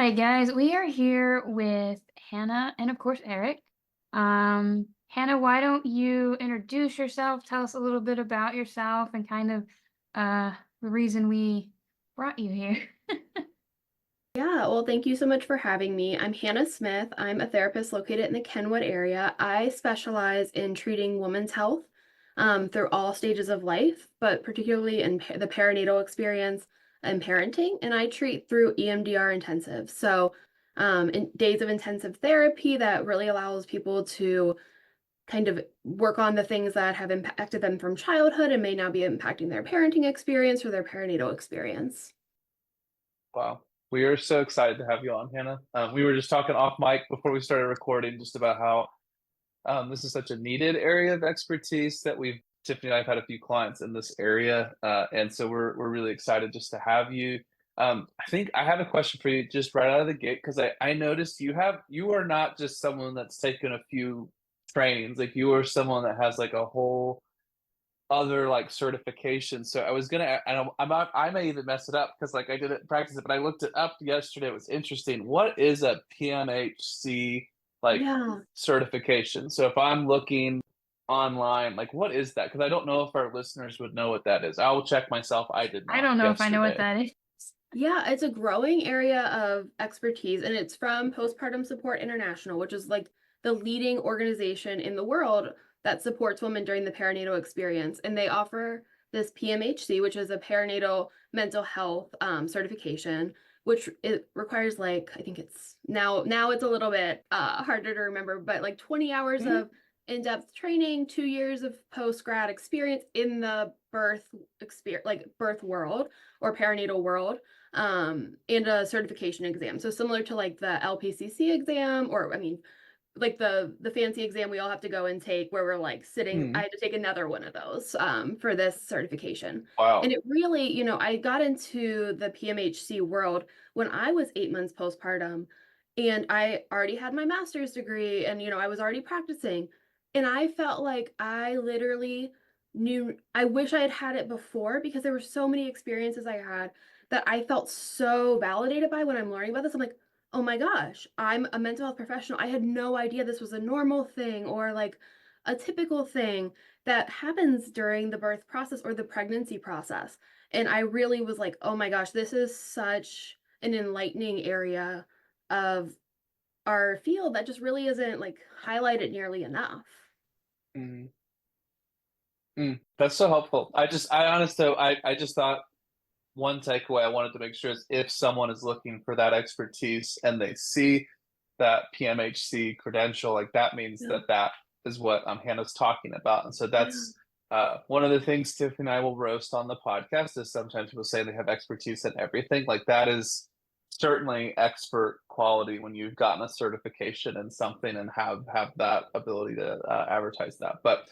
Hi guys, we are here with Hannah and of course Eric. Hannah, why don't you introduce yourself? Tell us a little bit about yourself and kind of the reason we brought you here. Yeah, well, thank you so much for having me. I'm Hannah Smith. I'm a therapist located in the Kenwood area. I specialize in treating women's health through all stages of life, but particularly in the perinatal experience and parenting. And I treat through EMDR intensive. So, in days of intensive therapy that really allows people to kind of work on the things that have impacted them from childhood and may now be impacting their parenting experience or their perinatal experience. Wow. We are so excited to have you on, Hannah. We were just talking off mic before we started recording just about how this is such a needed area of expertise that Tiffany and I have had a few clients in this area. And so we're really excited just to have you. I think I have a question for you just right out of the gate, because I noticed you are not just someone that's taken a few trainings, like you are someone that has like a whole other like certification. So I was gonna, and I may even mess it up because like I didn't practice it, but I looked it up yesterday. It was interesting. What is a PMHC like Yeah. certification? So if I'm looking online, like what is that? Because I don't know if our listeners would know what that is. I will check myself. I did I not don't know if I know what yesterday. that is. Yeah, it's a growing area of expertise, and it's from Postpartum Support International, which is like the leading organization in the world that supports women during the perinatal experience. And they offer this PMHC, which is a perinatal mental health certification, which it requires like I think it's now it's a little bit harder to remember, but like 20 hours Mhm. of in-depth training, 2 years of post-grad experience in the birth experience, like birth world or perinatal world, and a certification exam. So similar to like the LPCC exam, or I mean, like the fancy exam we all have to go and take where we're like sitting. I Mhm. had to take another one of those for this certification. And Wow. it really, I got into the PMHC world when I was 8 months postpartum, and I already had my master's degree, and I was already practicing. And I felt like I literally knew, I wish I had had it before, because there were so many experiences I had that I felt so validated by when I'm learning about this. I'm like, oh my gosh, I'm a mental health professional. I had no idea this was a normal thing or like a typical thing that happens during the birth process or the pregnancy process. And I really was like, oh my gosh, this is such an enlightening area of our field that just really isn't like highlighted nearly enough. Mhm. That's so helpful. I honestly, I just thought one takeaway I wanted to make sure is if someone is looking for that expertise and they see that PMHC credential, like that means Yeah. that is what Hannah's talking about. And so Yeah. that's one of the things Tiffany and I will roast on the podcast is sometimes people say they have expertise in everything. Like that is certainly expert quality when you've gotten a certification in something and have that ability to advertise that. But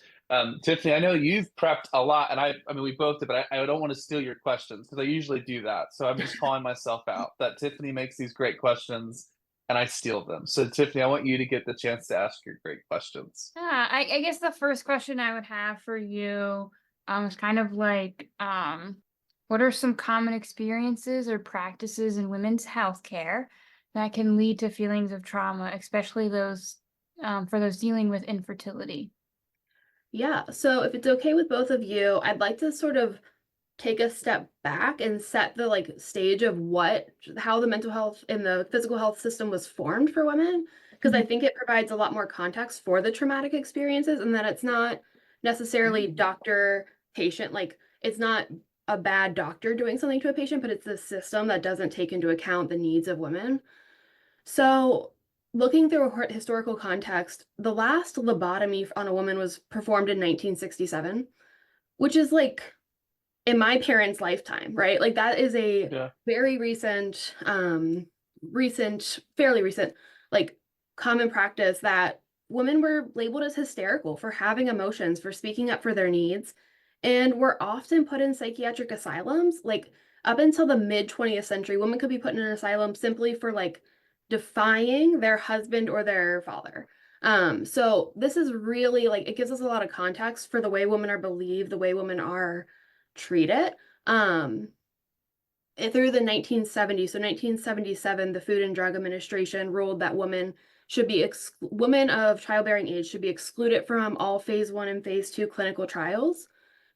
Tiffany, I know you've prepped a lot, and I mean, we both did, but I don't want to steal your questions because I usually do that. So I'm just calling myself out that Tiffany makes these great questions and I steal them. So Tiffany, I want you to get the chance to ask your great questions. Yeah, I guess the first question I would have for you is kind of like what are some common experiences or practices in women's healthcare that can lead to feelings of trauma, especially those for those dealing with infertility? Yeah. So if it's okay with both of you, I'd like to sort of take a step back and set the like stage of how the mental health and the physical health system was formed for women, because I Mhm. think it provides a lot more context for the traumatic experiences, and that it's not necessarily Mhm. doctor patient, like it's not a bad doctor doing something to a patient, but it's the system that doesn't take into account the needs of women. So looking through a historical context, the last lobotomy on a woman was performed in 1967, which is like in my parents' lifetime, right? Like that is a Yeah. very fairly recent, like common practice that women were labeled as hysterical for having emotions, for speaking up for their needs, and were often put in psychiatric asylums. Like up until the mid 20th century, women could be put in an asylum simply for like defying their husband or their father. So this is really like it gives us a lot of context for the way women are believed, the way women are treat it. Um, through the 1970s, so 1977, the Food and Drug Administration ruled that women of childbearing age should be excluded from all phase 1 and phase 2 clinical trials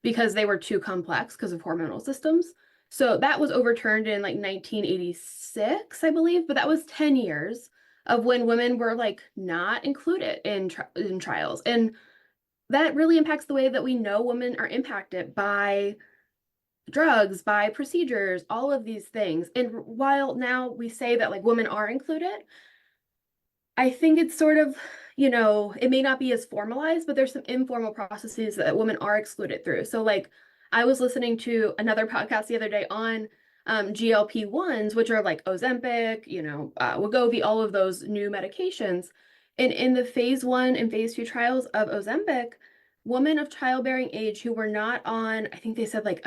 because they were too complex because of hormonal systems. So that was overturned in like 1986, I believe, but that was 10 years of when women were like not included in trials. And that really impacts the way that we know women are impacted by drugs, by procedures, all of these things. And while now we say that like women are included, I think it's sort of, it may not be as formalized, but there's some informal processes that women are excluded through. So like I was listening to another podcast the other day on GLP-1s, which are like Ozempic, Wegovy, all of those new medications. And in the phase 1 and phase 2 trials of Ozempic, women of childbearing age who were not on, I think they said like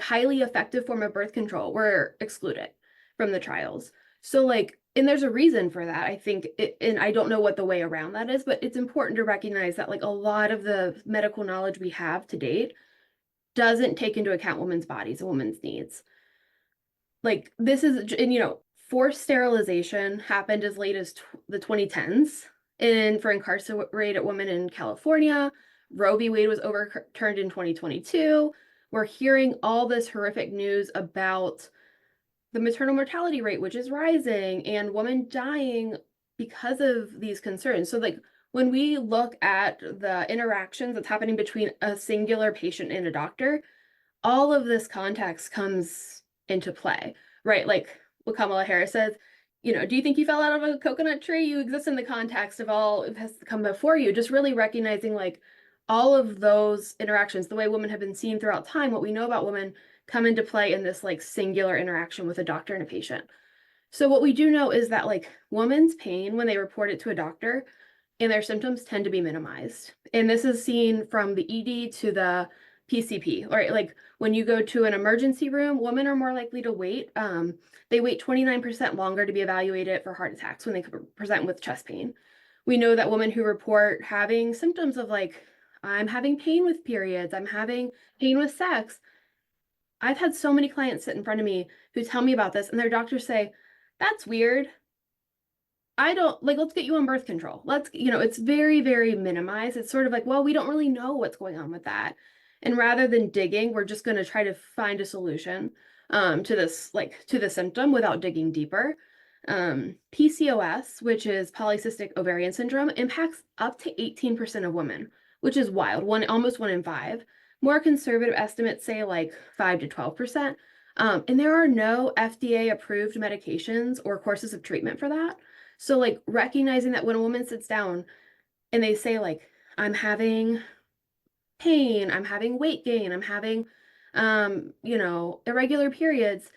highly effective form of birth control were excluded from the trials. So like, and there's a reason for that. I think and I don't know what the way around that is, but it's important to recognize that like a lot of the medical knowledge we have to date doesn't take into account women's bodies and women's needs. Like this is, and forced sterilization happened as late as the 2010s. And for incarcerated women in California, Roe v. Wade was overturned in 2022. We're hearing all this horrific news about the maternal mortality rate, which is rising, and women dying because of these concerns. So like when we look at the interactions that's happening between a singular patient and a doctor, all of this context comes into play, right? Like what Kamala Harris says, do you think you fell out of a coconut tree? You exist in the context of all it has come before you. Just really recognizing like all of those interactions, the way women have been seen throughout time, what we know about women come into play in this like singular interaction with a doctor and a patient. So what we do know is that like women's pain when they report it to a doctor and their symptoms tend to be minimized. And this is seen from the ED to the PCP, right? Like when you go to an emergency room, women are more likely to wait. They wait 29% longer to be evaluated for heart attacks when they present with chest pain. We know that women who report having symptoms of like, I'm having pain with periods, I'm having pain with sex. I've had so many clients sit in front of me who tell me about this and their doctors say, that's weird. I don't like, let's get you on birth control. It's very, very minimized. It's sort of like, well, we don't really know what's going on with that. And rather than digging, we're just going to try to find a solution to the symptom without digging deeper. PCOS, which is polycystic ovarian syndrome, impacts up to 18% of women, which is wild. Almost 1 in 5. More conservative estimates say like 5 to 12%. And there are no FDA approved medications or courses of treatment for that. So like recognizing that when a woman sits down and they say like, I'm having pain, I'm having weight gain, I'm having, irregular periods,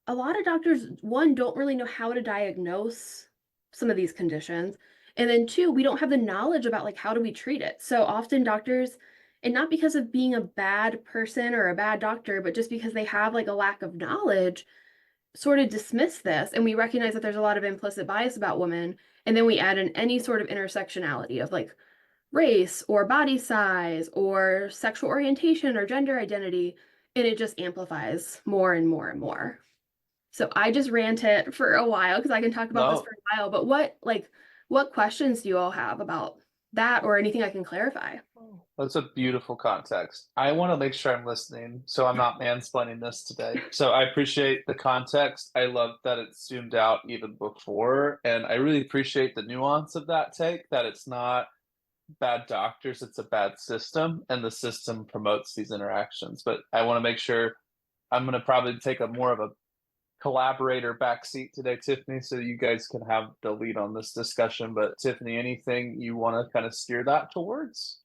a lot of doctors, one, don't really know how to diagnose some of these conditions. And then two, we don't have the knowledge about like, how do we treat it? So often doctors, and not because of being a bad person or a bad doctor, but just because they have like a lack of knowledge, sort of dismiss this, and we recognize that there's a lot of implicit bias about women, and then we add in any sort of intersectionality of like race or body size or sexual orientation or gender identity, and it just amplifies more and more and more. So I just ranted for a while because I can talk about this for a while, but what questions do you all have about that or anything I can clarify? That's a beautiful context. I want to make sure I'm listening, so I'm not mansplaining this today. So I appreciate the context. I love that it's zoomed out even before, and I really appreciate the nuance of that take, that it's not bad doctors, it's a bad system, and the system promotes these interactions. But I want to make sure I'm going to probably take a more of a collaborator backseat today, Tiffany, so you guys can have the lead on this discussion. But Tiffany, anything you want to kind of steer that towards?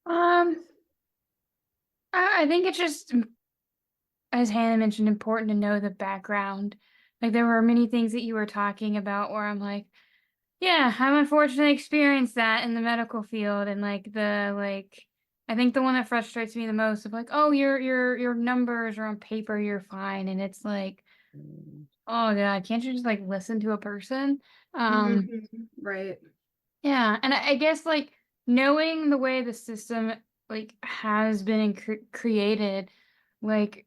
I think it's just, as Hannah mentioned, important to know the background. Like there were many things that you were talking about where I'm like, yeah, I'm unfortunately experienced that in the medical field, and I think the one that frustrates me the most of like, oh, your numbers are on paper, you're fine, and it's like, oh God, can't you just like listen to a person? Right. Yeah, and I guess like knowing the way the system like has been created, like,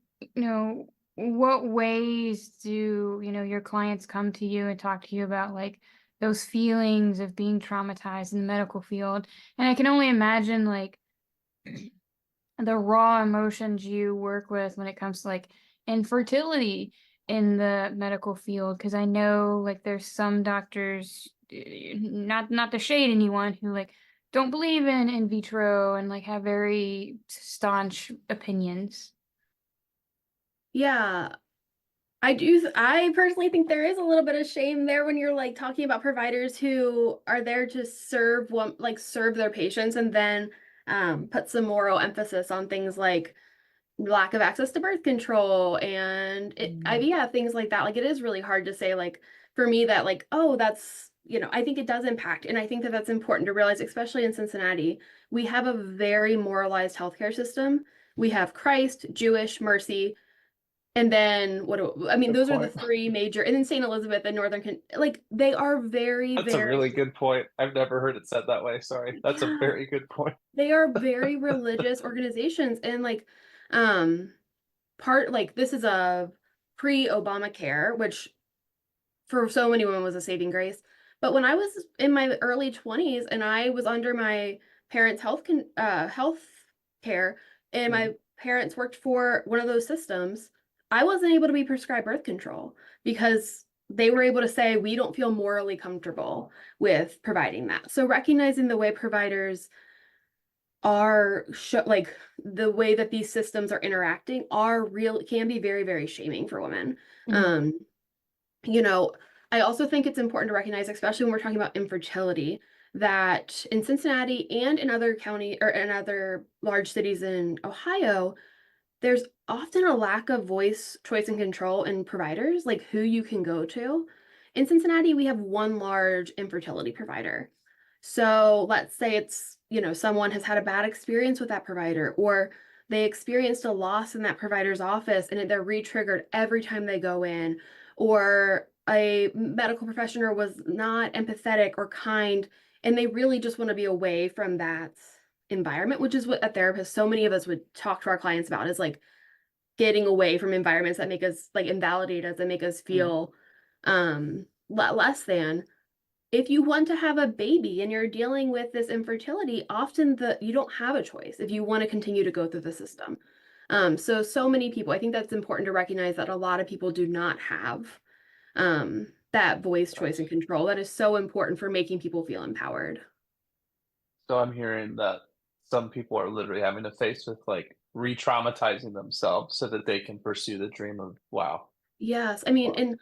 what ways do, your clients come to you and talk to you about like those feelings of being traumatized in the medical field? And I can only imagine like the raw emotions you work with when it comes to like infertility in the medical field, because I know like there's some doctors, not to shade anyone, who like don't believe in vitro and like have very staunch opinions. Yeah, I personally think there is a little bit of shame there when you're like talking about providers who are there to serve their patients and then put some moral emphasis on things like lack of access to birth control and IVF, things like that. Like it is really hard to say like for me that like, oh, that's, I think it does impact. And I think that that's important to realize, especially in Cincinnati. We have a very moralized healthcare system. We have Christ, Jewish, Mercy, and then I mean, Good those are the point. three major, and then St. Elizabeth and like they are very, That's a very, really good point. I've never heard it said that way. Sorry. That's a yeah, very good point. they are very religious organizations. And like, um, like this is a pre-Obamacare, which for so many women was a saving grace. But when I was in my early 20s and I was under my parents' health care and Mm. my parents worked for one of those systems, I wasn't able to be prescribed birth control because they were able to say we don't feel morally comfortable with providing that. So recognizing the way providers like the way that these systems are interacting can be very, very shaming for women. Mhm. Um, you know, I also think it's important to recognize, especially when we're talking about infertility, that in Cincinnati and in other county or in other large cities in Ohio, there's often a lack of voice, choice, and control in providers, like who you can go to. In Cincinnati, we have one large infertility provider. So let's say someone has had a bad experience with that provider, or they experienced a loss in that provider's office and they're re-triggered every time they go in, or a medical professional was not empathetic or kind, and they really just want to be away from that environment, which is what a therapist, so many of us would talk to our clients about, is like getting away from environments that make us like invalidate us and make us Mm. feel less than. If you want to have a baby and you're dealing with this infertility, often you don't have a choice if you want to continue to go through the system. So many people, I think that's important to recognize that a lot of people do not have that voice, choice, and Yes. control that is so important for making people feel empowered. So I'm hearing that some people are literally having to face with like re-traumatizing themselves so that they can pursue the dream of wow. Yes, I mean, Wow. and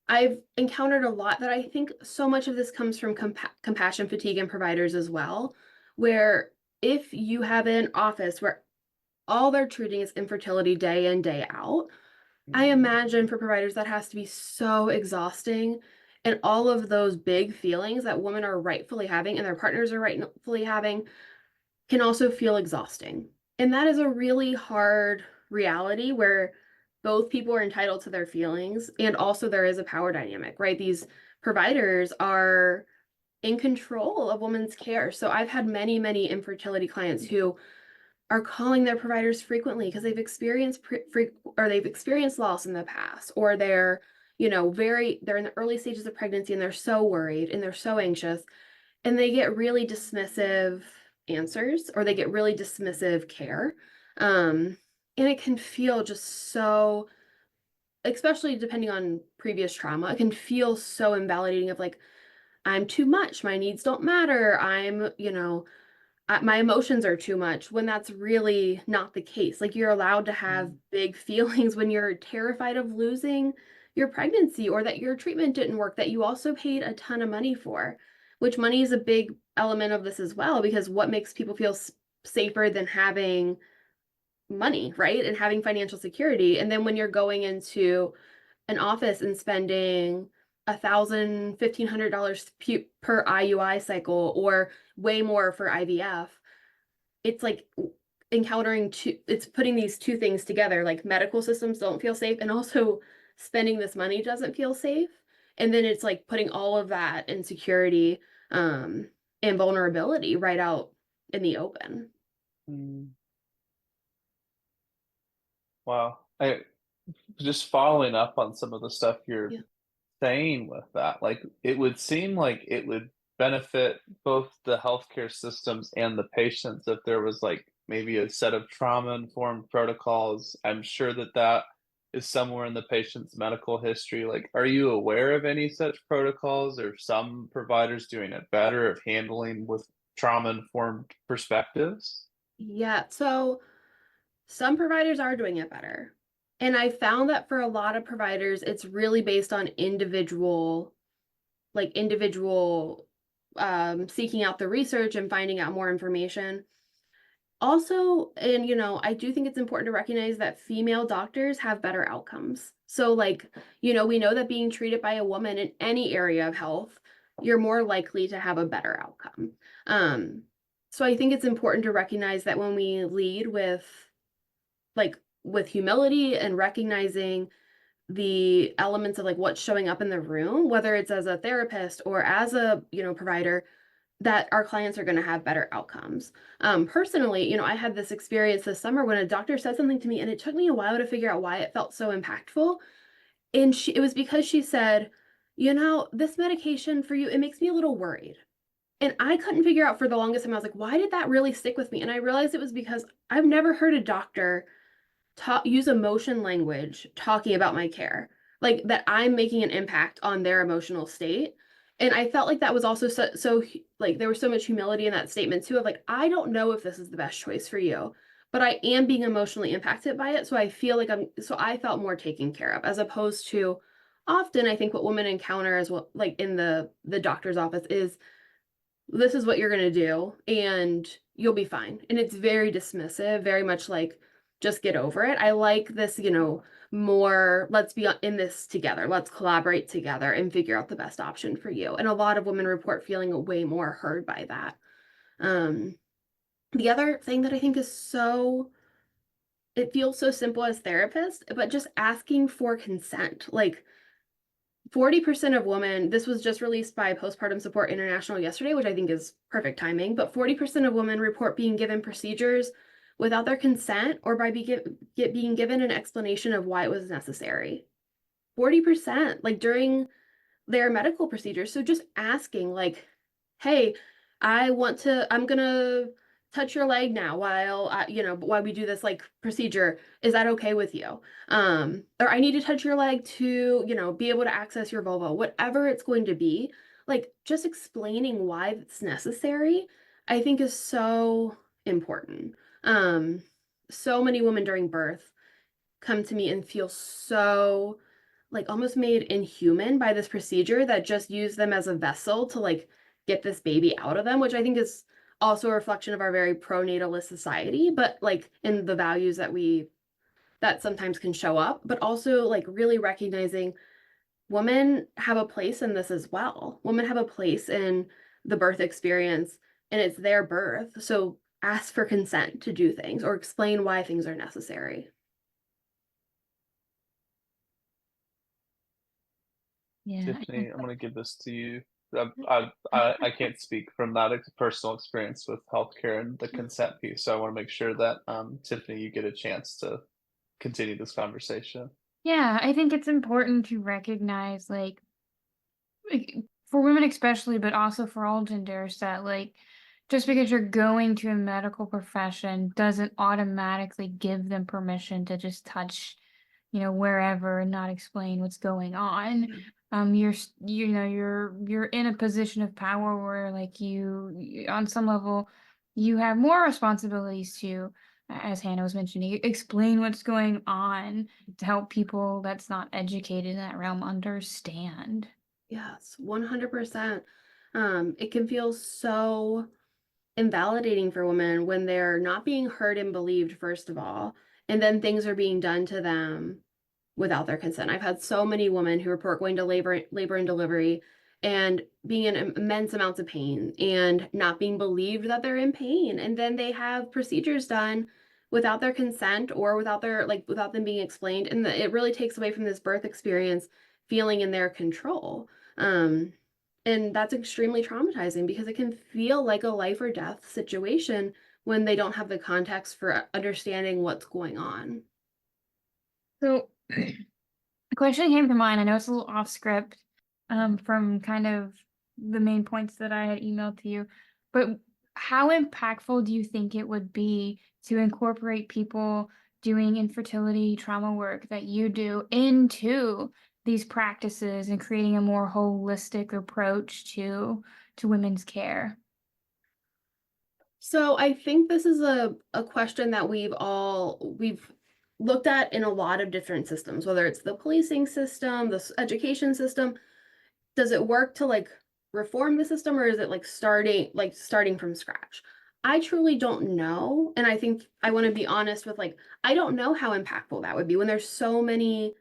I've encountered a lot that I think so much of this comes from compassion fatigue in providers as well, where if you have an office where all they're treating is infertility day in, day out, I Mm. imagine for providers that has to be so exhausting. And all of those big feelings that women are rightfully having and their partners are rightfully having can also feel exhausting. And that is a really hard reality where both people are entitled to their feelings and also there is a power dynamic, right? These providers are in control of women's care. So I've had many, many infertility clients who are calling their providers frequently because they've experienced or they've experienced loss in the past, or they're in the early stages of pregnancy and they're so worried and they're so anxious and they get really dismissive answers or they get really dismissive care. And it can feel just so, especially depending on previous trauma, it can feel so invalidating of like, I'm too much, my needs don't matter, my emotions are too much, when that's really not the case. Like you're allowed to have Mm. big feelings when you're terrified of losing your pregnancy or that your treatment didn't work that you also paid a ton of money for, which money is a big element of this as well, because what makes people feel safer than having money, right? And having financial security. And then when you're going into an office and spending $1,000, $1,500 per IUI cycle or way more for IVF, it's like it's putting these two things together, like medical systems don't feel safe and also spending this money doesn't feel safe, and then it's like putting all of that insecurity and vulnerability right out in the open. Mm. Wow. Just following up on some of the stuff you're Yeah. saying with that, like, it would seem like it would benefit both the healthcare systems and the patients if there was, like, maybe a set of trauma-informed protocols. I'm sure that that is somewhere in the patient's medical history. Like, are you aware of any such protocols or some providers doing it better of handling with trauma-informed perspectives? Yeah, so some providers are doing it better. And I found that for a lot of providers, it's really based on individual seeking out the research and finding out more information. Also, and I do think it's important to recognize that female doctors have better outcomes. So, like, we know that being treated by a woman in any area of health, you're more likely to have a better outcome. Um, so I think it's important to recognize that when we lead like with humility and recognizing the elements of like what's showing up in the room, whether it's as a therapist or as a, provider, that our clients are going to have better outcomes. Personally, I had this experience this summer when a doctor said something to me and it took me a while to figure out why it felt so impactful. And it was because she said, this medication for you, it makes me a little worried. And I couldn't figure out for the longest time. I was like, why did that really stick with me? And I realized it was because I've never heard a doctor use emotion language talking about my care, like that I'm making an impact on their emotional state. And I felt like that was also like there was so much humility in that statement too of like, I don't know if this is the best choice for you, but I am being emotionally impacted by it. So I feel like I felt more taken care of, as opposed to often I think what women encounter as well, like in the doctor's office, is this is what you're going to do and you'll be fine. And it's very dismissive, very much like, just get over it. I like this, more, let's be in this together. Let's collaborate together and figure out the best option for you. And a lot of women report feeling way more heard by that. Um, the other thing that I think is it feels so simple as therapists, but just asking for consent. Like, 40% of women, this was just released by Postpartum Support International yesterday, which I think is perfect timing, but 40% of women report being given procedures without their consent or by being given an explanation of why it was necessary. 40%, like during their medical procedures. So just asking, like, hey, I'm gonna touch your leg now while we do this like procedure. Is that okay with you? Or I need to touch your leg to, be able to access your vulva, whatever it's going to be. Like just explaining why it's necessary, I think is so important. Um, so many women during birth come to me and feel so like almost made inhuman by this procedure that just used them as a vessel to like get this baby out of them, which I think is also a reflection of our very pro-natalist society, but like in the values that sometimes can show up, but also like really recognizing women have a place in this as well. Women have a place in the birth experience and it's their birth. So ask for consent to do things or explain why things are necessary. Yeah, I Tiffany, think I'm gonna give this to you. I can't speak from that personal experience with healthcare and the consent piece, so I want to make sure that Tiffany, you get a chance to continue this conversation. yeah, I think it's important to recognize like for women especially, but also for all genders, that like just because you're going to a medical profession doesn't automatically give them permission to just touch, wherever and not explain what's going on. Yeah. You're in a position of power where like on some level you have more responsibilities to, as Hannah was mentioning, explain what's going on to help people that's not educated in that realm understand. Yes, 100%. It can feel so invalidating for women when they're not being heard and believed, first of all, and then things are being done to them without their consent. I've had so many women who report going to labor and delivery and being in immense amounts of pain and not being believed that they're in pain. And then they have procedures done without their consent or without them being explained. And it really takes away from this birth experience feeling in their control. Um, and that's extremely traumatizing because it can feel like a life or death situation when they don't have the context for understanding what's going on. So a question came to mind. I know it's a little off script, from kind of the main points that I had emailed to you, but how impactful do you think it would be to incorporate people doing infertility trauma work that you do into these practices and creating a more holistic approach to women's care? So I think this is a question that we've looked at in a lot of different systems, whether it's the policing system, the education system. Does it work to like reform the system, or is it like starting from scratch? I truly don't know, and I think I want to be honest with like I don't know how impactful that would be when there's so many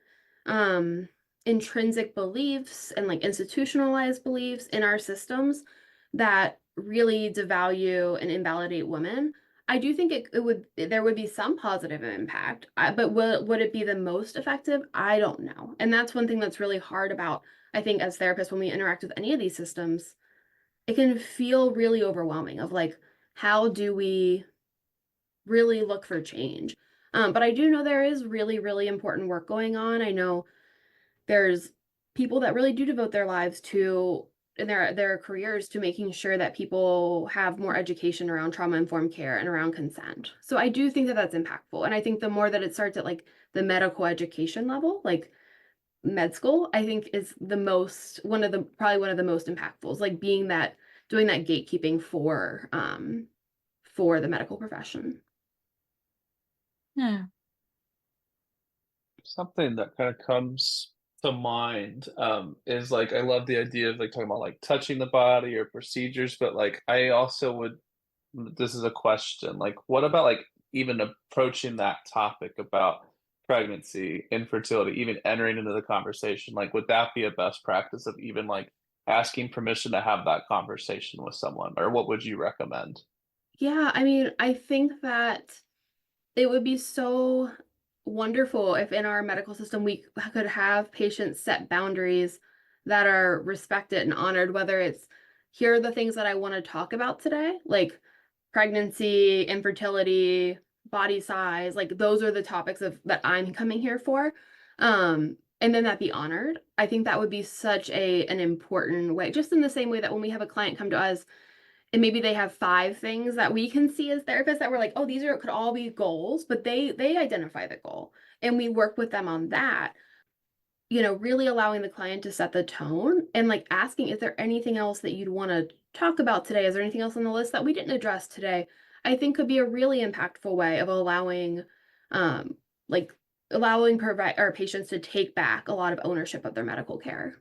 um intrinsic beliefs and like institutionalized beliefs in our systems that really devalue and invalidate women. I do think it would there would be some positive impact, but would it be the most effective? I don't know. And that's one thing that's really hard about, I think, as therapists when we interact with any of these systems, it can feel really overwhelming of like, how do we really look for change? But I do know there is really, really important work going on. I know there's people that really do devote their lives to in their careers to making sure that people have more education around trauma informed care and around consent. So I do think that that's impactful, and I think the more that it starts at like the medical education level, like med school, I think is the most one of the probably one of the most impactful, is like being that doing that gatekeeping for the medical profession. Yeah. Something that kind of comes to mind is like I love the idea of like talking about like touching the body or procedures, but like I also would this is a question like what about like even approaching that topic about pregnancy, infertility, even entering into the conversation? Like, would that be a best practice of even like asking permission to have that conversation with someone, or what would you recommend? Yeah, I mean, I think that it would be so wonderful if in our medical system we could have patients set boundaries that are respected and honored, whether it's here are the things that I want to talk about today, like pregnancy, infertility, body size, like those are the topics of that I'm coming here for. And then that be honored. I think that would be such an important way, just in the same way that when we have a client come to us and maybe they have 5 things that we can see as therapists that we're like, "Oh, these are could all be goals," but they identify the goal, and we work with them on that. Really allowing the client to set the tone and, like, asking, "Is there anything else that you'd wanna talk about today? Is there anything else on the list that we didn't address today?" I think could be a really impactful way of um, like, allowing provi or patients to take back a lot of ownership of their medical care.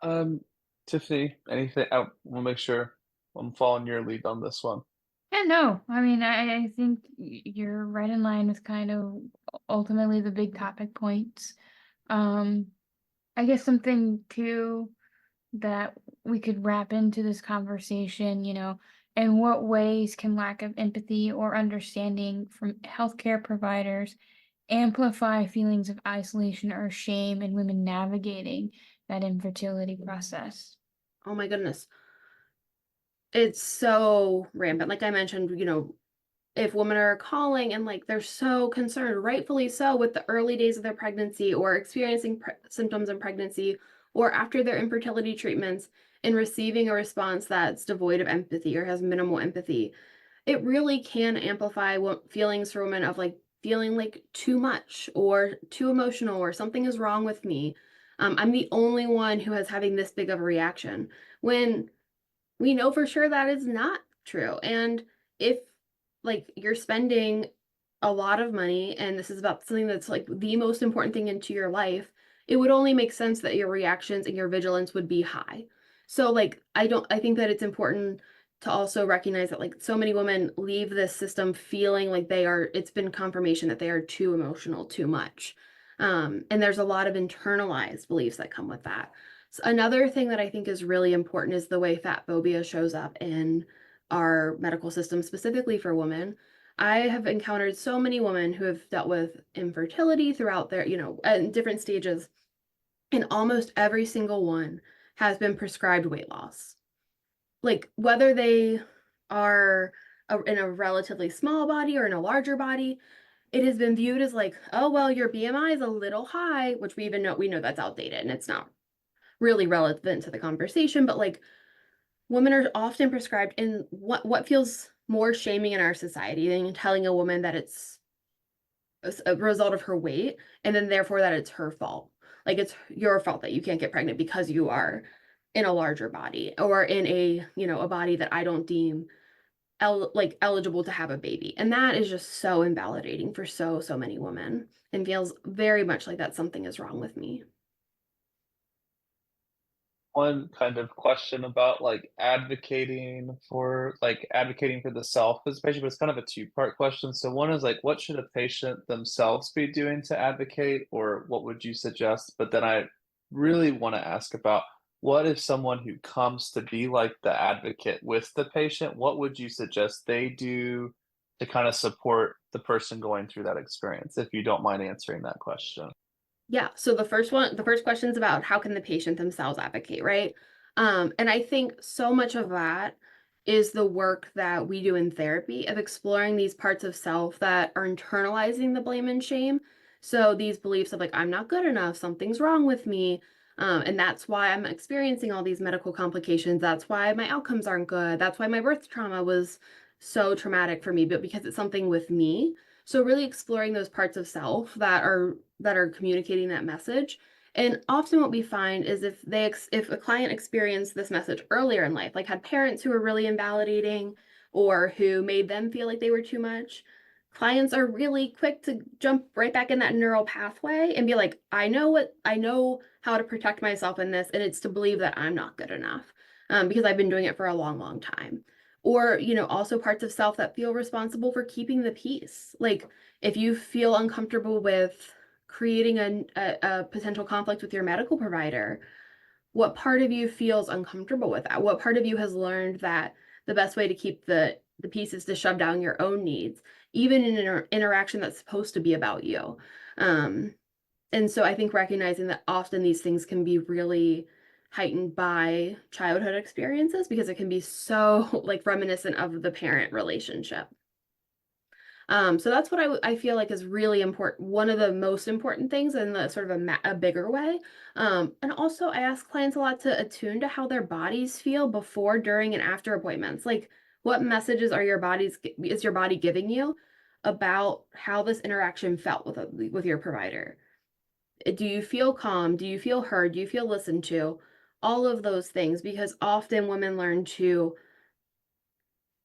Um, Tiffany, anything? I want to make sure I'm following your lead on this one. Yeah, no, I mean, I think you're right in line with kind of ultimately the big topic points. Um, I guess something too that we could wrap into this conversation, in what ways can lack of empathy or understanding from healthcare providers amplify feelings of isolation or shame in women navigating that infertility process? Oh my goodness. It's so rampant. Like I mentioned, if women are calling and like they're so concerned, rightfully so, with the early days of their pregnancy or experiencing symptoms in pregnancy or after their infertility treatments and receiving a response that's devoid of empathy or has minimal empathy, it really can amplify feelings for women of like feeling like too much or too emotional or something is wrong with me. I'm the only one who is having this big of a reaction when we know for sure that is not true. And if like you're spending a lot of money and this is about something that's like the most important thing into your life, it would only make sense that your reactions and your vigilance would be high. So like I think that it's important to also recognize that like so many women leave this system feeling like it's been confirmation that they are too emotional, too much. And there's a lot of internalized beliefs that come with that. Another thing that I think is really important is the way fat phobia shows up in our medical system, specifically for women. I have encountered so many women who have dealt with infertility throughout their, at different stages, and almost every single one has been prescribed weight loss. Like whether they are in a relatively small body or in a larger body, it has been viewed as like, oh, well, your BMI is a little high, which we know that's outdated and it's not really relevant to the conversation, but like women are often prescribed in what feels more shaming in our society than telling a woman that it's a result of her weight and then therefore that it's her fault. Like it's your fault that you can't get pregnant because you are in a larger body or in a, a body that I don't deem eligible to have a baby. And that is just so invalidating for so many women and feels very much like that something is wrong with me. One kind of question about advocating for the self as a patient, but it's kind of a two-part question. So one is like, what should a patient themselves be doing to advocate, or what would you suggest? But then I really want to ask about what if someone who comes to be like the advocate with the patient, what would you suggest they do to kind of support the person going through that experience, if you don't mind answering that question? Yeah, so the first question is about how can the patient themselves advocate, right? And I think so much of that is the work that we do in therapy of exploring these parts of self that are internalizing the blame and shame. So these beliefs of like, I'm not good enough, something's wrong with me. And that's why I'm experiencing all these medical complications. That's why my outcomes aren't good. That's why my birth trauma was so traumatic for me, but because it's something with me. So really exploring those parts of self that are communicating that message. And often what we find is if a client experienced this message earlier in life, like had parents who were really invalidating or who made them feel like they were too much, clients are really quick to jump right back in that neural pathway and be like, I know how to protect myself in this, and it's to believe that I'm not good enough. Because I've been doing it for a long time. Or, also parts of self that feel responsible for keeping the peace. Like if you feel uncomfortable with creating a potential conflict with your medical provider, what part of you feels uncomfortable with that? What part of you has learned that the best way to keep the peace is to shove down your own needs, even in an interaction that's supposed to be about you? Um, and so I think recognizing that often these things can be really heightened by childhood experiences because it can be so like reminiscent of the parent relationship. So that's what I feel like is really important. One of the most important things in the sort of a bigger way. And also I ask clients a lot to attune to how their bodies feel before, during, and after appointments. Like what messages is your body giving you about how this interaction felt with your provider? Do you feel calm? Do you feel heard? Do you feel listened to? All of those things, because often women learn to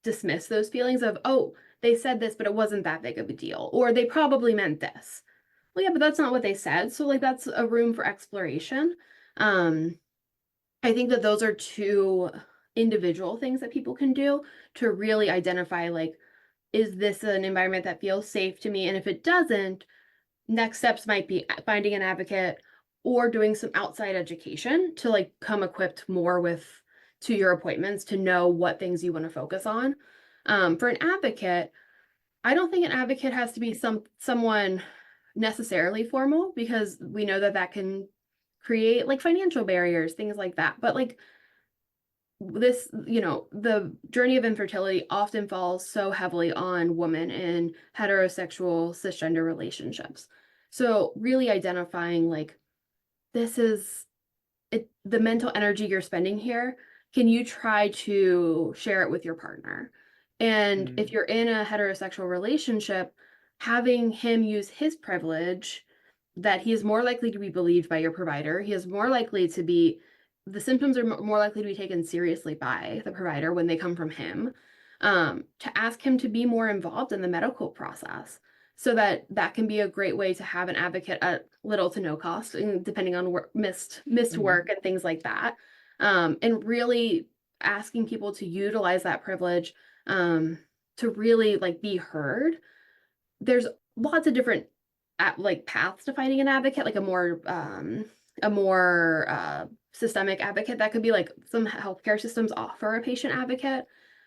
dismiss those feelings of, oh, they said this, but it wasn't that big of a deal, or they probably meant this. Well, yeah, but that's not what they said. So like that's a room for exploration. Um, I think that those are two individual things that people can do to really identify like, is this an environment that feels safe to me? And if it doesn't, next steps might be finding an advocate or doing some outside education to like come equipped more with to your appointments to know what things you want to focus on. For an advocate, I don't think an advocate has to be someone necessarily formal because we know that that can create like financial barriers, things like that. But like this, the journey of infertility often falls so heavily on women in heterosexual cisgender relationships. So really identifying like this is the mental energy you're spending here, can you try to share it with your partner? And if Mm, you're in a heterosexual relationship, having him use his privilege, that he is more likely to be believed by your provider. He is more likely to be, the symptoms are more likely to be taken seriously by the provider when they come from him, to ask him to be more involved in the medical process so that that can be a great way to have an advocate at little to no cost, depending on missed mhm. work and things like that. And really asking people to utilize that privilege, um, to really like be heard. There's lots of different like paths to finding an advocate, like a more systemic advocate. That could be like some healthcare systems offer a patient advocate,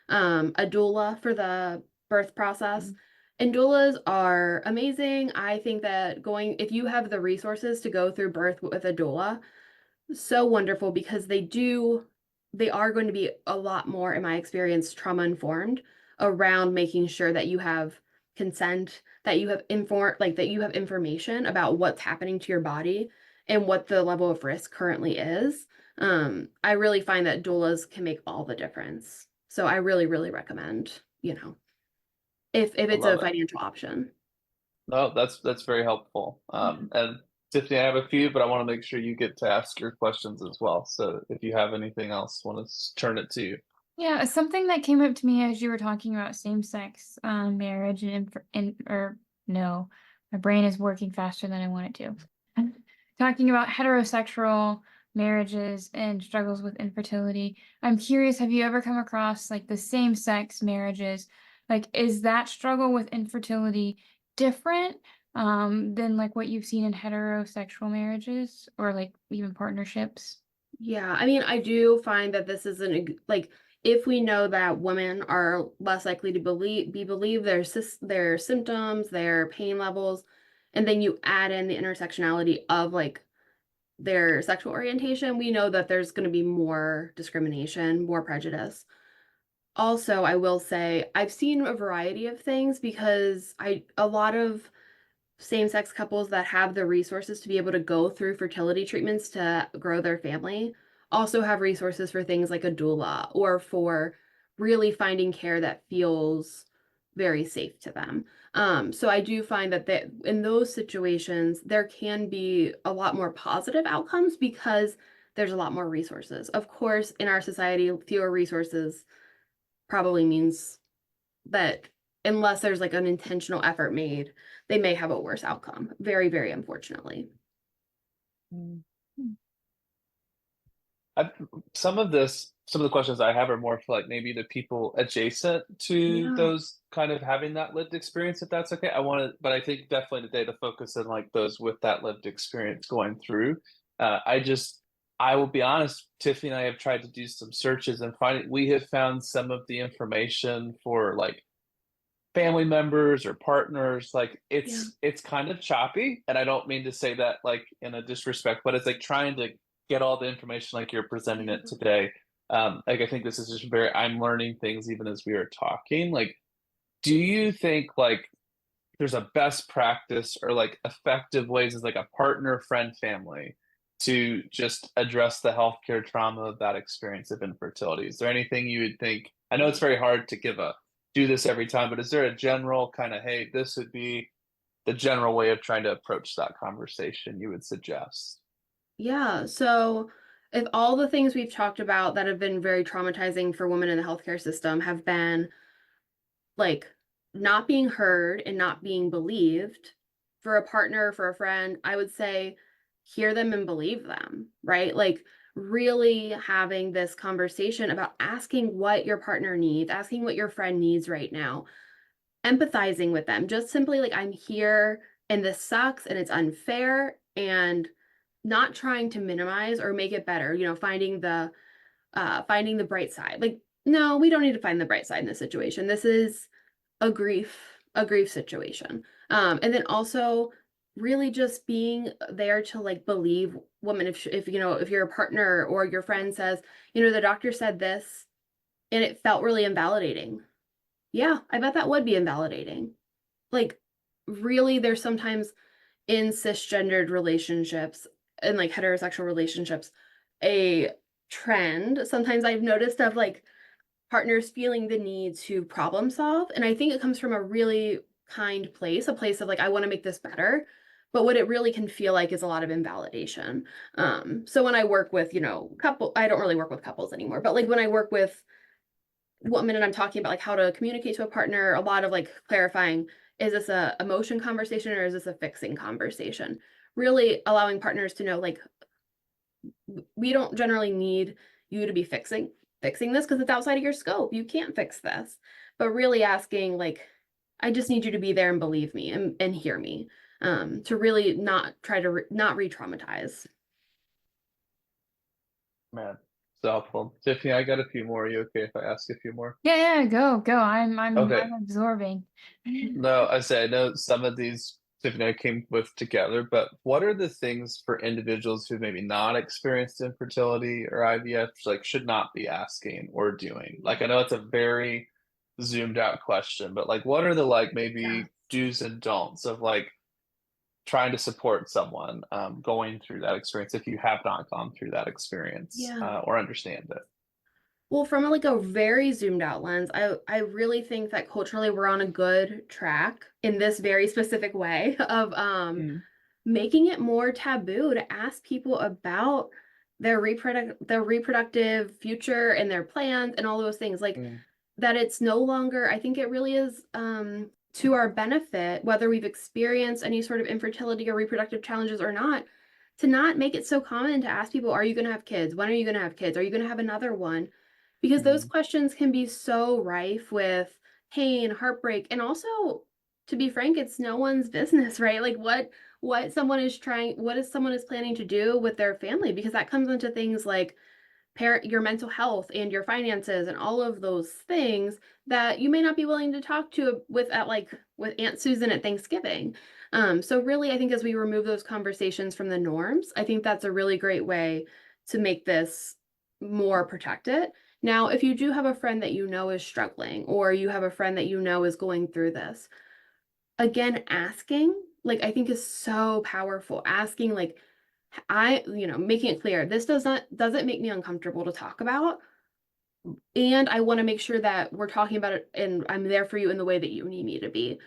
a doula for the birth process. And doulas are amazing. I think that if you have the resources to go through birth with a doula, so wonderful because they are going to be a lot more, in my experience, trauma informed around making sure that you have consent, that you have that you have information about what's happening to your body and what the level of risk currently is. I really find that doulas can make all the difference. So I really, really recommend, if I it's a love it. financial option. No, that's very helpful. And Tiffany, I have a few, but I want to make sure you get to ask your questions as well. So if you have anything else, I want to turn it to you. Yeah, something that came up to me as you were talking about same-sex marriage or no, my brain is working faster than I want it to. Talking about heterosexual marriages and struggles with infertility. I'm curious, have you ever come across like the same-sex marriages? Like, is that struggle with infertility different than like what you've seen in heterosexual marriages or like even partnerships? Yeah, I mean, I do find that this is like, if we know that women are less likely to believe their symptoms, their pain levels, and then you add in the intersectionality of like their sexual orientation, we know that there's going to be more discrimination, more prejudice. Also, I will say I've seen a variety of things because a lot of same-sex couples that have the resources to be able to go through fertility treatments to grow their family also have resources for things like a doula or for really finding care that feels very safe to them. So I do find that in those situations, there can be a lot more positive outcomes because there's a lot more resources. Of course, in our society, fewer resources probably means that unless there's like an intentional effort made, they may have a worse outcome. Very, very unfortunately. Mm. I, some of the questions I have are more for like maybe the people adjacent to Yeah. those kind of having that lived experience, if that's okay. But I think definitely today the focus on like those with that lived experience going through. I will be honest, Tiffany and I have tried to do some searches and we have found some of the information for like family members or partners, like Yeah. it's kind of choppy, and I don't mean to say that like in a disrespect, but it's like trying to get all the information like you're presenting Yeah. it today. Like I think this is just I'm learning things even as we are talking. Like, do you think like there's a best practice or like effective ways as like a partner, friend, family to just address the healthcare trauma of that experience of infertility? Is there anything you would think? I know it's very hard to do this every time, but is there a general kind of, hey, this would be the general way of trying to approach that conversation you would suggest? Yeah. So if all the things we've talked about that have been very traumatizing for women in the healthcare system have been like not being heard and not being believed for a partner, for a friend, I would say hear them and believe them, right? Like really having this conversation about asking what your partner needs, asking what your friend needs right now, empathizing with them, just simply like, I'm here and this sucks and it's unfair, and not trying to minimize or make it better, finding the bright side. Like, no, we don't need to find the bright side in this situation. This is a grief situation. And then also really just being there to like believe women, if your partner or your friend says, the doctor said this and it felt really invalidating. Yeah, I bet that would be invalidating. Like, really, there's sometimes in cisgendered relationships and like heterosexual relationships a trend sometimes I've noticed of like partners feeling the need to problem solve. And I think it comes from a really kind place, a place of like, I want to make this better. But what it really can feel like is a lot of invalidation. So when I work with, I don't really work with couples anymore, but like when I work with women and I'm talking about like how to communicate to a partner, a lot of like clarifying, is this a emotion conversation or is this a fixing conversation? Really allowing partners to know like we don't generally need you to be fixing this because it's outside of your scope. You can't fix this. But really asking like, I just need you to be there and believe me and hear me. To really not try to not re-traumatize. Man, so helpful. Tiffany, I got a few more. Are you okay if I ask a few more? Yeah, yeah, go. I'm Okay. absorbing. No, I know some of these Tiffany and I came with together, but what are the things for individuals who maybe not experienced infertility or IVF like should not be asking or doing? Like I know it's a very zoomed out question, but like what are the like Yeah. maybe do's and don'ts of like trying to support someone going through that experience if you have not gone through that experience Yeah. or understand it? Well, from like a very zoomed out lens, I really think that culturally we're on a good track in this very specific way of Mm, making it more taboo to ask people about their reproductive future and their plans and all those things. Like mm, that it's no longer, I think it really is to our benefit, whether we've experienced any sort of infertility or reproductive challenges or not, to not make it so common to ask people, are you going to have kids? When are you going to have kids? Are you going to have another one? Because those mm, questions can be so rife with pain, heartbreak, and also, to be frank, it's no one's business, right? Like what is someone is planning to do with their family, because that comes into things like your mental health and your finances and all of those things that you may not be willing to talk to with Aunt Susan at Thanksgiving. So really, I think as we remove those conversations from the norms, I think that's a really great way to make this more protected. Now, if you do have a friend that you know is struggling, or you have a friend that you know is going through this, again, asking, like, I think is so powerful. Asking, like, making it clear, this doesn't make me uncomfortable to talk about, and I want to make sure that we're talking about it and I'm there for you in the way that you need me to be.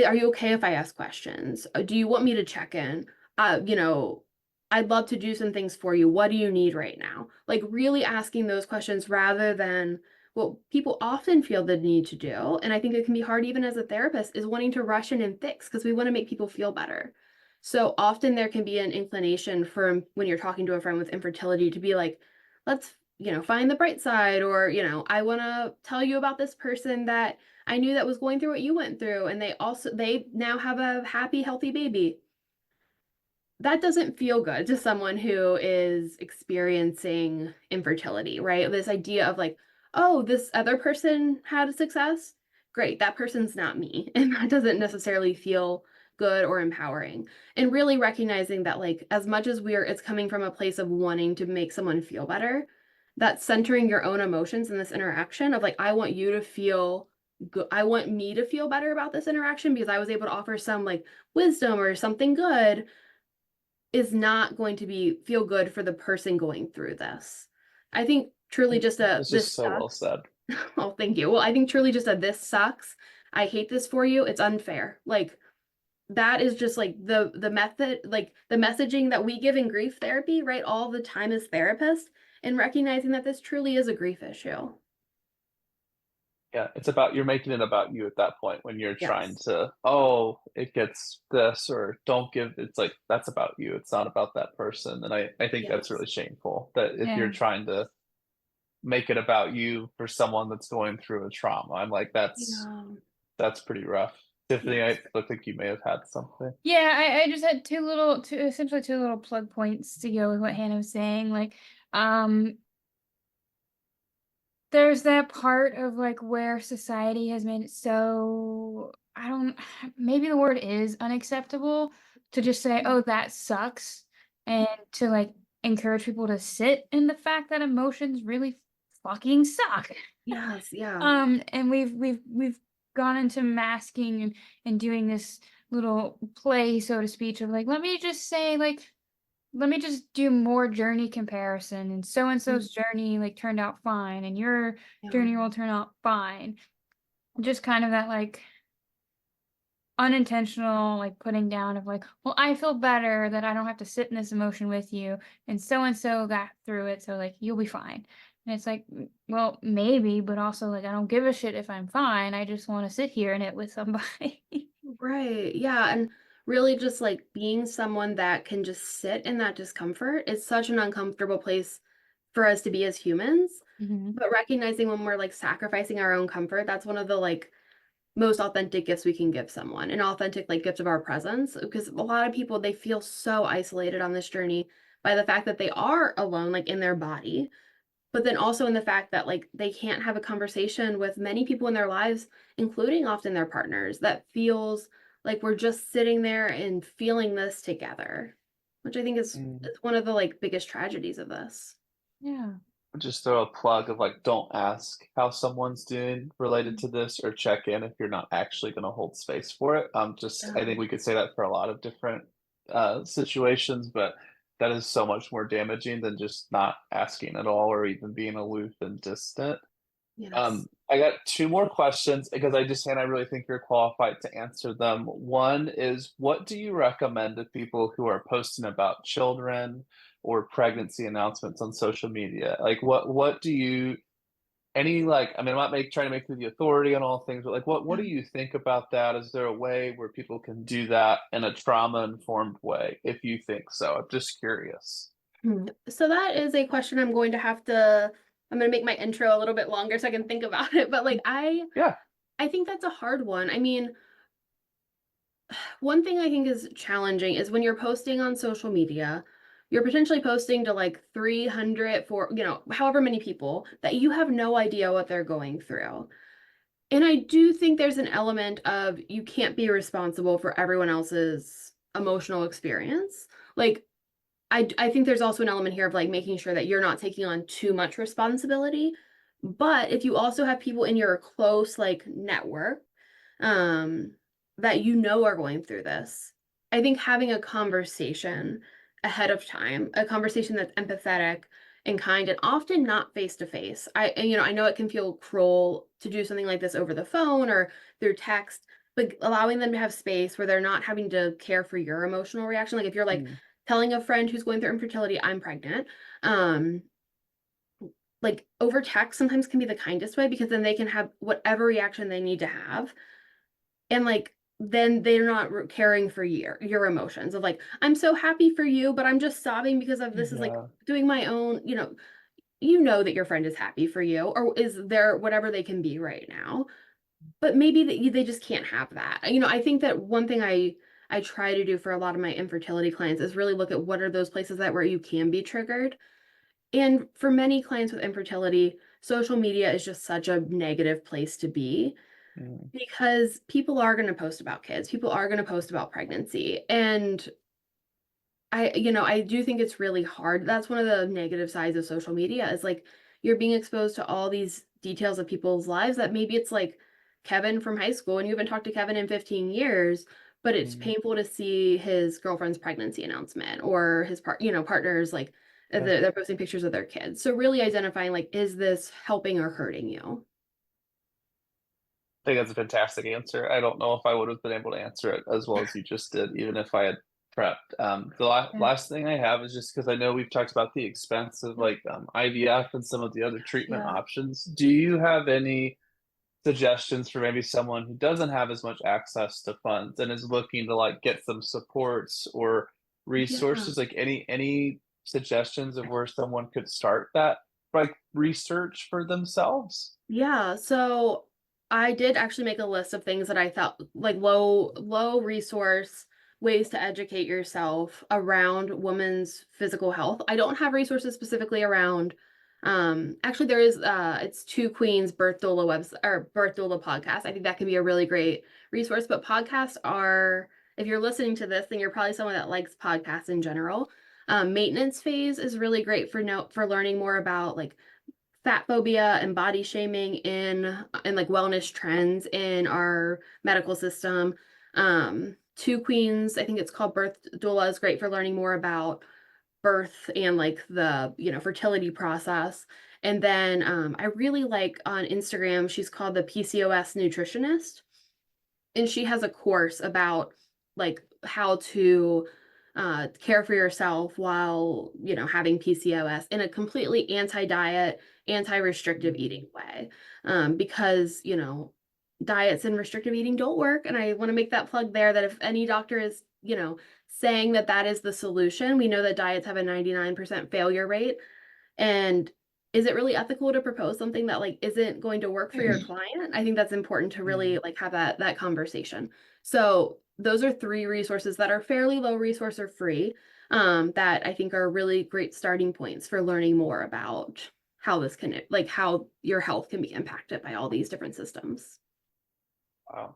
Are you okay if I ask questions? Do you want me to check in? You know, I'd love to do some things for you. What do you need right now? Like really asking those questions rather than what people often feel the need to do. And I think it can be hard even as a therapist is wanting to rush in and fix because we want to make people feel better. So often there can be an inclination for when you're talking to a friend with infertility to be like, let's, find the bright side, or, I want to tell you about this person that I knew that was going through what you went through, and they now have a happy, healthy baby. That doesn't feel good to someone who is experiencing infertility, right? This idea of like, oh, this other person had a success. Great, that person's not me. And that doesn't necessarily feel good or empowering. And really recognizing that, like, as much as it's coming from a place of wanting to make someone feel better, that centering your own emotions in this interaction of like, I want you to feel good. I want me to feel better about this interaction because I was able to offer some like wisdom or something good is not going to feel good for the person going through this. I think truly just it's this just so well sucks. said. Oh, thank you. Well, I think truly just a this sucks. I hate this for you. It's unfair. Like that is just like the method, like the messaging that we give in grief therapy, right? All the time as therapists, and recognizing that this truly is a grief issue. Yeah, it's about you're making it about you at that point when you're trying Yes. to, oh, it gets this or don't give it's like that's about you. It's not about that person. And I think that's Yes. really shameful that if you're Yeah. trying to make it about you for someone that's going through a trauma. I'm like, Yeah. that's pretty rough. Tiffany, I Yes. look like you may have had something. Yeah, I just had essentially two little plug points to go with what Hannah was saying. Like, um, there's that part of like where society has made it so I don't maybe the word is unacceptable to just say, Mm. "Oh, that sucks," and to like encourage people to sit in the fact that emotions really fucking suck. Yes. Yeah. And we've gone into masking and doing this little play, so to speak, of like, let me just say, like, let me just do more journey comparison, and so and Mm. so's journey like turned out fine, and your Yeah. journey will turn out fine. Just kind of that like unintentional like putting down of like, well, I feel better that I don't have to sit in this emotion with you, and so got through it, so like you'll be fine. And it's like, well, maybe, but also like I don't give a shit if I'm fine. I just want to sit here in it with somebody. Right. Yeah. And really just like being someone that can just sit in that discomfort is such an uncomfortable place for us to be as humans. Hmm. But recognizing when we're like sacrificing our own comfort, that's one of the like most authentic gifts we can give someone, an authentic like gift of our presence. Because a lot of people, they feel so isolated on this journey by the fact that they are alone, like in their body, but then also in the fact that like they can't have a conversation with many people in their lives, including often their partners, that feels like we're just sitting there and feeling this together, which I think is Mm. one of the like biggest tragedies of this. Yeah. just throw a plug of like, don't ask how someone's doing related to this, or check in if you're not actually going to hold space for it. Just I Yeah. think we could say that for a lot of different situations, but that is so much more damaging than just not asking at all or even being aloof and distant. Yes. I got two more questions because I really think you're qualified to answer them. One is, what do you recommend to people who are posting about children or pregnancy announcements on social media? Like, what do you any like? I mean, I'm not trying to make you the authority on all things, but like, what do you think about that? Is there a way where people can do that in a trauma informed way? If you think so, I'm just curious. So that is a question I'm going to make my intro a little bit longer so I can think about it. But like Yeah. I think that's a hard one. I mean, one thing I think is challenging is when you're posting on social media, you're potentially posting to like 300 for, however many people that you have no idea what they're going through. And I do think there's an element of you can't be responsible for everyone else's emotional experience. Like I think there's also an element here of like making sure that you're not taking on too much responsibility. But if you also have people in your close like network um that are going through this, I think having a conversation ahead of time, a conversation that's empathetic and kind and often not face to face. I know it can feel cruel to do something like this over the phone or through text, but allowing them to have space where they're not having to care for your emotional reaction. Like if you're like Mm, telling a friend who's going through infertility, I'm pregnant, um, like over text sometimes can be the kindest way because then they can have whatever reaction they need to have. And like, then they're not caring for your emotions of like, I'm so happy for you, but I'm just sobbing because of this is like yeah. doing my own, that your friend is happy for you or is there whatever they can be right now. But maybe they just can't have that. I think that one thing I try to do for a lot of my infertility clients is really look at what are those places that where you can be triggered. And for many clients with infertility, social media is just such a negative place to be Mm, because people are going to post about kids, people are going to post about pregnancy. And I do think it's really hard. That's one of the negative sides of social media is like you're being exposed to all these details of people's lives that maybe it's like Kevin from high school and you haven't talked to Kevin in 15 years, but it's mm, painful to see his girlfriend's pregnancy announcement or his partners like yeah. they're posting pictures of their kids. So really identifying like, is this helping or hurting you? I think that's a fantastic answer. I don't know if I would have been able to answer it as well as you just did, even if I had prepped. The Yeah. last thing I have is just because I know we've talked about the expense of like IVF and some of the other treatment Yeah. options. Do you have any suggestions for maybe someone who doesn't have as much access to funds and is looking to like get some supports or Yeah. resources? Like any suggestions of where someone could start that like research for themselves? Yeah, so I did actually make a list of things that I thought like low resource ways to educate yourself around women's physical health. I don't have resources specifically around actually there is it's Two Queens birth doula website or birth doula podcast. I think that can be a really great resource, but podcasts are if you're listening to this, then you're probably someone that likes podcasts in general. Maintenance phase is really great for learning more about like fat phobia and body shaming in like wellness trends in our medical system. Two Queens, I think it's called Birth Doula, is great for learning more about birth and like the fertility process. And then I really like on Instagram, she's called the PCOS nutritionist and she has a course about like how to care for yourself while having PCOS in a completely anti-diet, anti-restrictive Mm, eating way, because diets and restrictive eating don't work. And I want to make that plug there that if any doctor is saying that that is the solution, we know that diets have a 99% failure rate, and is it really ethical to propose something that like isn't going to work for your client? I think that's important to really mm. like have that conversation. So those are three resources that are fairly low resource or free, that I think are really great starting points for learning more about how this can like how your health can be impacted by all these different systems. Wow.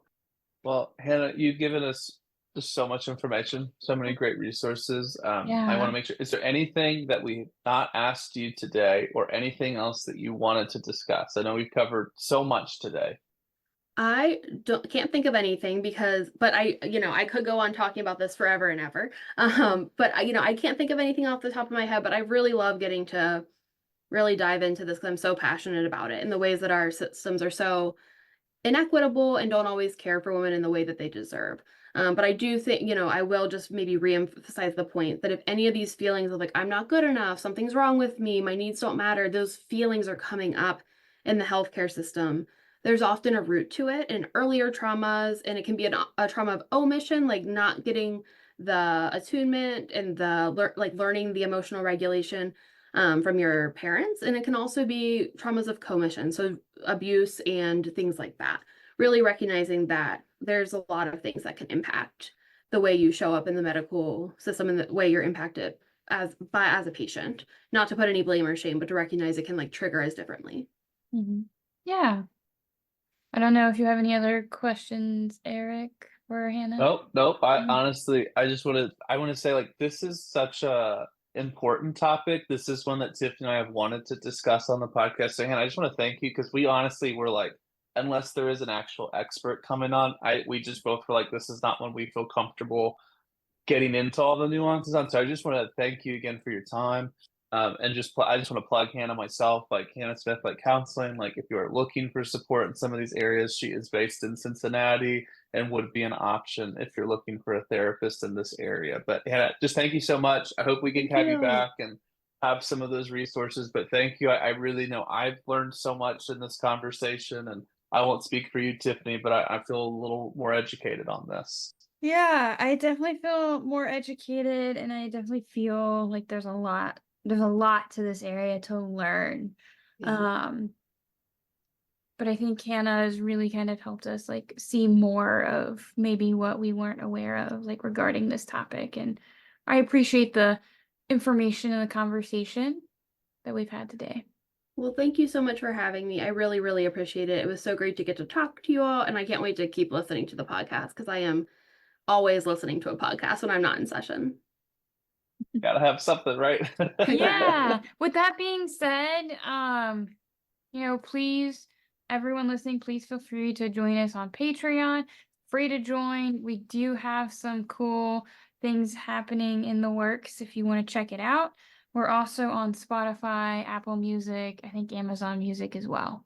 Well, Hannah, you've given us Just so much information, so many great resources. I want Yeah. to make sure, is there anything that we've not asked you today or anything else that you wanted to discuss? I know we've covered so much today. I can't think of anything but I could go on talking about this forever and ever. But I can't think of anything off the top of my head, but I really love getting to really dive into this because I'm so passionate about it and the ways that our systems are so inequitable and don't always care for women in the way that they deserve. But I do think, I will just maybe reemphasize the point that if any of these feelings of like, I'm not good enough, something's wrong with me, my needs don't matter, those feelings are coming up in the healthcare system. There's often a root to it in earlier traumas, and it can be a trauma of omission, like not getting the attunement and like learning the emotional regulation from your parents. And it can also be traumas of commission, so abuse and things like that. Really recognizing that there's a lot of things that can impact the way you show up in the medical system and the way you're impacted as a patient. Not to put any blame or shame, but to recognize it can like trigger us differently. Mhm. Yeah. I don't know if you have any other questions, Eric or Hannah? Nope, nope. I Mm. honestly, I want to say like this is such a important topic. This is one that Tiffany and I have wanted to discuss on the podcast. So, Hannah, I just want to thank you because we honestly were like, unless there is an actual expert coming on, we just both were like, this is not one we feel comfortable getting into all the nuances on. So I just want to thank you again for your time. And I just want to plug Hannah myself, like Hannah Smith, like counseling. Like if you are looking for support in some of these areas, she is based in Cincinnati and would be an option if you're looking for a therapist in this area. But Hannah, just thank you so much. I hope we can Thank have you you. back and have some of those resources. But thank you. I really know I've learned so much in this conversation, and I won't speak for you, Tiffany, but I feel a little more educated on this. Yeah, I definitely feel more educated and I definitely feel like there's a lot to this area to learn. Yeah. Um, but I think Hannah has really kind of helped us like see more of maybe what we weren't aware of, like regarding this topic. And I appreciate the information and the conversation that we've had today. Well, thank you so much for having me. I really, really appreciate it. It was so great to get to talk to you all, and I can't wait to keep listening to the podcast because I am always listening to a podcast when I'm not in session. Gotta have something, right? Yeah. With that being said, please, everyone listening, please feel free to join us on Patreon. Free to join. We do have some cool things happening in the works if you want to check it out. We're also on Spotify, Apple Music, I think Amazon Music as well.